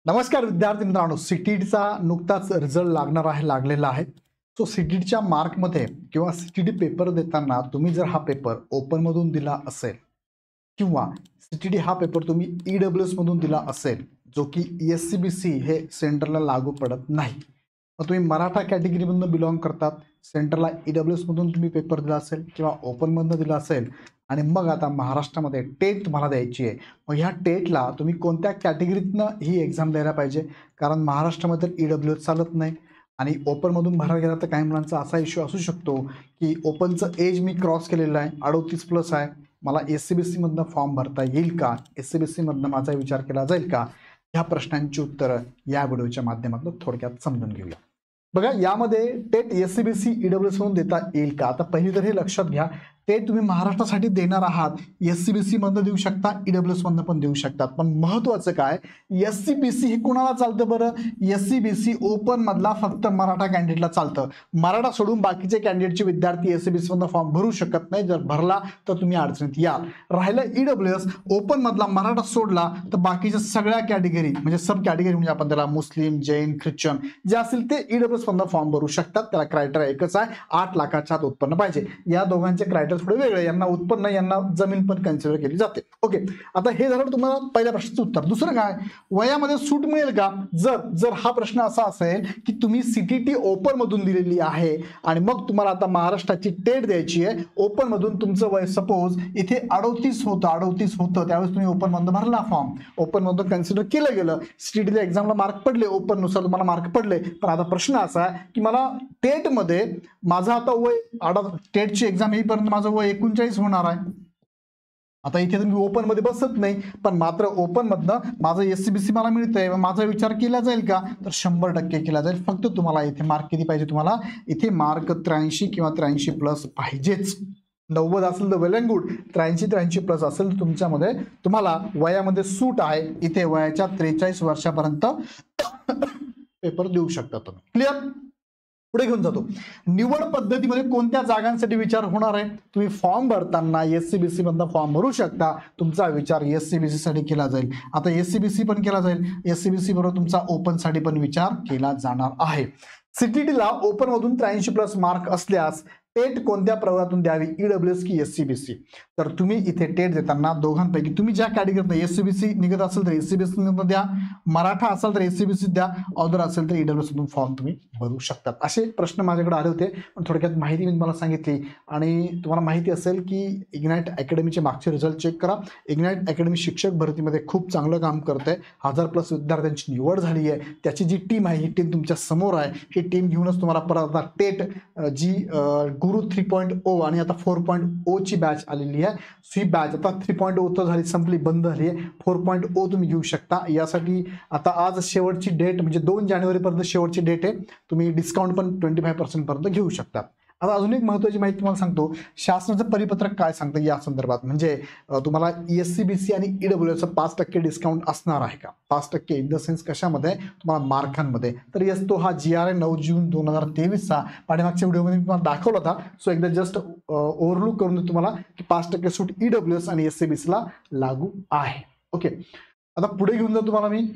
नमस्कार विद्यार्थी मित्रांनो, सीटीईटीचा नुकताच रिझल्ट लागलेला आहे। सो सीटीईटीच्या मार्कमध्ये किंवा सीटीईटी पेपर देताना तुम्ही जर हा पेपर ओपन मधून दिला असेल किंवा सीटीईटी हा पेपर तुम्ही ईडब्ल्यूएस मधून दिला असेल, जो की एससीबीसी हे सेंटरला लागू पडत नाही, मग तुम्ही मराठा कॅटेगरीमधून बिलॉंग करतात, सेंटरला ईडब्ल्यूएस मधून तुम्ही पेपर दिला असेल किंवा ओपन मधून दिला असेल आणि मग आता महाराष्ट्रामध्ये टेट तुम्हाला द्यायची आहे, मग ह्या टेटला तुम्ही कोणत्या कॅटेगरीतनं ही एक्झाम द्यायला पाहिजे? कारण महाराष्ट्रामध्ये ईडब्ल्यूएस चालत नाही आणि ओपनमधून भरायला गेला तर काही मुलांचा असा इश्यू असू शकतो की ओपनचं एज मी क्रॉस केलेलं आहे, 38+ आहे, मला एससीबीसी मधनं फॉर्म भरता येईल का, एससीबीसी मधनं माझा विचार केला जाईल का? ह्या प्रश्नांची उत्तरं या व्हिडिओच्या माध्यमातून थोडक्यात समजून घेऊया। बघा, यामध्ये टेट एससीबीसी ईडब्ल्यूएस मधून देता येईल का? आता पहिली तर हे लक्षात घ्या, टेट तुम्ही महाराष्ट्रासाठी देणार आहात, एससीबीसी मधनं देऊ शकता, ईडब्ल्यूएस मधनं पण देऊ शकतात, पण महत्त्वाचं काय, एससीबीसी हे कोणाला चालतं बरं? एससीबीसी ओपन मधला फक्त मराठा कॅन्डिडेटला चालतं। मराठा सोडून बाकीचे कॅन्डिडेटचे विद्यार्थी एससीबीसी मधनं फॉर्म भरू शकत नाही, जर भरला तर तुम्ही अडचणीत याल। राहिलं ईडब्ल्यूएस, ओपन मधला मराठा सोडला तर बाकीच्या सगळ्या कॅटेगरी म्हणजे सब कॅटेगरी म्हणजे आपण त्याला मुस्लिम, जैन, ख्रिश्चन जे असेल ते ईडब्ल्यूएस मधनं फॉर्म भरू शकतात। त्याला क्रायटेरिया एकच आहे, 8 लाखाच्या आत उत्पन्न पाहिजे। या दोघांचे क्रायटेरिया थोडे वेगळे, यांना उत्पन्न, यांना जमीन पण कन्सिडर केली जाते। ओके, आता हे झालं तुम्हाला पहिल्या प्रश्नाचं उत्तर। दुसरं काय, वयामध्ये सूट मिळेल का? जर हा प्रश्न असा असेल की तुम्ही सीटीईटी ओपन मधून दिलेली आहे आणि मग तुम्हाला आता महाराष्ट्राची टेट द्यायची आहे, ओपन मधून तुमचं वय सपोज इथे 38 होतं, त्यावेळेस तुम्ही ओपन मधून भरला फॉर्म, ओपन मधून कन्सिडर केलं गेलं, सीटीईटीला एक्झामला मार्क पडले, ओपन नुसार तुम्हाला मार्क पडले, पण आता प्रश्न असा आहे की मला टेट मध्ये माझं आता वय टेटची एक्झाम येईपर्यंत माझं वय 39 होणार आहे। आता इथे तुम्ही ओपन मध्ये बसत नाही, पण मात्र ओपन मधनं माझं एससीबीसी मला मिळतंय, माझा विचार केला जाईल का? तर 100% केला जाईल। फक्त तुम्हाला इथे मार्क किती पाहिजे? तुम्हाला इथे मार्क 83 किंवा 83+ पाहिजेच। 90 असेल तर वेल अँड गुड, 83+ असेल तर तुमच्यामध्ये तुम्हाला वयामध्ये सूट आहे, इथे वयाच्या 43 वर्षापर्यंत पेपर देऊ शकता तुम्ही। क्लिअर? पुढे घेऊन जातो, निवड पद्धतीमध्ये कोणत्या जागांसाठी विचार होणार आहे? तुम्ही फॉर्म भरताना एससीबीसी मधनं फॉर्म भरू शकता, तुमचा विचार एससीबीसी साठी केला जाईल। आता एससीबीसी पण केला जाईल, एससीबीसी बरोबर तुमचा ओपन साठी पण विचार केला जाणार आहे। सीटीईटीला ओपन मधून 83+ मार्क असल्यास टेट कोणत्या प्रवर्गातून द्यावी, ईडब्ल्यूएस की एससीबीसी? तर तुम्ही इथे टेट देताना दोघांपैकी तुम्ही ज्या कॅटेगरीत एससीबीसी निघत असेल तर एससीबीसी मधून द्या, मराठा असेल तर एससीबीसी द्या, अदर असेल तर ईडब्ल्यूएस मधून फॉर्म तुम्ही भरू शकतात। असे प्रश्न माझ्याकडे आले होते, पण थोडक्यात माहिती मी तुम्हाला सांगितली। आणि तुम्हाला माहिती असेल की इग्नाइट अकॅडमीचे मागचे रिझल्ट चेक करा, इग्नाइट अकॅडमी शिक्षक भरतीमध्ये खूप चांगलं काम करते, 1000+ विद्यार्थ्यांची निवड झाली आहे, त्याची जी टीम आहे ही टीम तुमच्या समोर आहे, ही टीम घेऊनच तुम्हाला परत आता टेट जी गुरु 3.0 आणि आता 4.0 ची बॅच आलेली आहे। ही बॅच आता 3.0 तर झाली, संपली, बंद झाली आहे, 4.0 तुम्ही घेऊ शकता। यासाठी आता आज शेवटची डेट म्हणजे 2 जानेवारीपर्यंत शेवटची डेट आहे, तुम्ही डिस्काउंट पण 25% पर्यंत घेऊ शकता। आता अजून एक महत्त्वाची माहिती तुम्हाला सांगतो, शासनाचं परिपत्रक काय सांगतं या संदर्भात, म्हणजे तुम्हाला एससीबीसी आणि ईडब्ल्यूएसचं 5% डिस्काउंट असणार आहे का? 5% इन द सेन्स कशामध्ये? तुम्हाला मार्कांमध्ये। तर येस, तो हा GRA 9 जून 2023चा पाठीमागच्या व्हिडिओमध्ये तुम्हाला दाखवला होता। सो एकदा जस्ट ओव्हरलुक करून देतो तुम्हाला की 5% सूट ईडब्ल्यूएस आणि एससीबीसीला लागू आहे। ओके, आता पुढे घेऊन जातो तुम्हाला मी,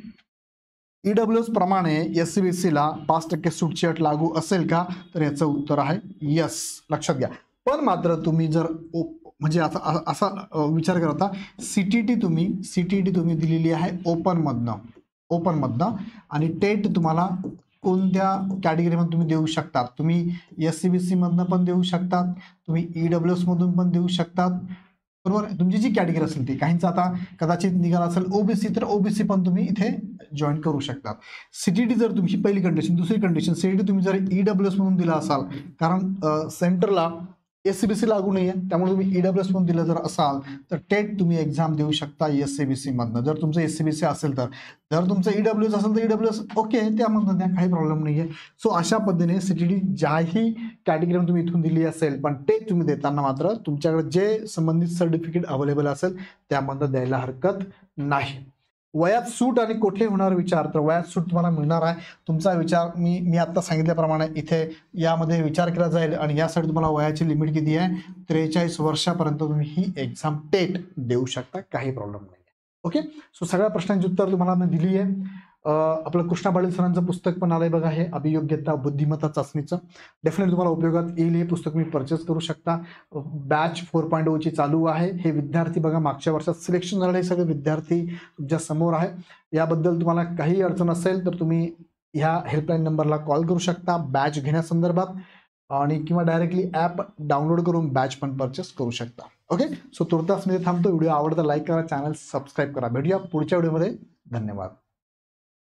ईडब्ल्यूएस प्रमाणे एससीबीसीला 5% सूटची अट लागू असेल का? तर याचं उत्तर आहे यस, लक्षात घ्या। पण मात्र तुम्ही जर म्हणजे असा विचार करता, सीटीईटी तुम्ही दिलेली आहे ओपन मधनं आणि टेट तुम्हाला कोणत्या कॅटेगरीमध्ये तुम्ही देऊ शकता? तुम्ही एससीबीसी मधनं पण देऊ शकतात, तुम्ही ईडब्ल्यूएस मधून पण देऊ शकतात, बरोबर? तुमची जी कॅटेगरी असेल ती, काहींचा आता कदाचित निघाला असेल ओबीसी, तर ओबीसी पण तुम्ही इथे जॉईन करू शकता। सीटीईटी जर तुमची पहिली कंडिशन, दुसरी कंडिशन, सीटीईटी तुम्ही जर ईडब्ल्यूएस मधून दिला असाल, कारण सेंटरला एससीबीसी लागू नाही आहे, त्यामुळे तुम्ही ईडब्ल्यूएस मधून दिलं जर असाल तर टेट तुम्ही एक्झाम देऊ शकता एससीबीसी मधनं, जर तुमचं एससीबीसी असेल तर। जर तुमचं ईडब्ल्यूएस असेल तर ईडब्ल्यूएस ओके, त्यामधनं द्या, काही प्रॉब्लेम नाही आहे। सो अशा पद्धतीने सीटीईटी ज्याही कॅटेगरी तुम्ही इथून दिली असेल, पण टेट तुम्ही देताना मात्र तुमच्याकडे जे संबंधित सर्टिफिकेट अवेलेबल असेल त्यामधनं द्यायला हरकत नाही। वयात सूट आणि कोठे होणार विचार, तर वयात सूट तुम्हाला मिळणार आहे। तुमचा विचार मी आता सांगितल्याप्रमाणे इथे यामध्ये विचार केला जाईल आणि यासाठी तुम्हाला वयाची लिमिट किती आहे? 43 वर्षापर्यंत तुम्ही ही एक्झाम टेट देऊ शकता, काही प्रॉब्लेम नाही। ओके, सो सगळ्या प्रश्नांची उत्तर तुम्हाला मी दिली आहे। आपलं कृष्णा पाटील सरांचं पुस्तक पण आलंय बघा, हे अभियोग्यता बुद्धिमत्ता चाचणीचं. डेफिनेटली तुम्हाला उपयोगात येईल. हे पुस्तक तुम्ही परचेस करू शकता. बॅच 4.0 ची चालू आहे. हे विद्यार्थी बघा मागच्या वर्षात सिलेक्शन झालेले सगळे विद्यार्थी तुमच्या समोर आहे. याबद्दल तुम्हाला काही अडचण असेल तर तुम्ही ह्या हेल्पलाईन नंबरला कॉल करू शकता बॅच घेण्यासंदर्भात, आणि किंवा डायरेक्टली ॲप डाउनलोड करून बॅच पण परचेस करू शकता. ओके, सो तुर्तास मी थांबतो. व्हिडिओ आवडता लाईक करा, चॅनल सबस्क्राईब करा. भेटूया पुढच्या व्हिडिओमध्ये. धन्यवाद.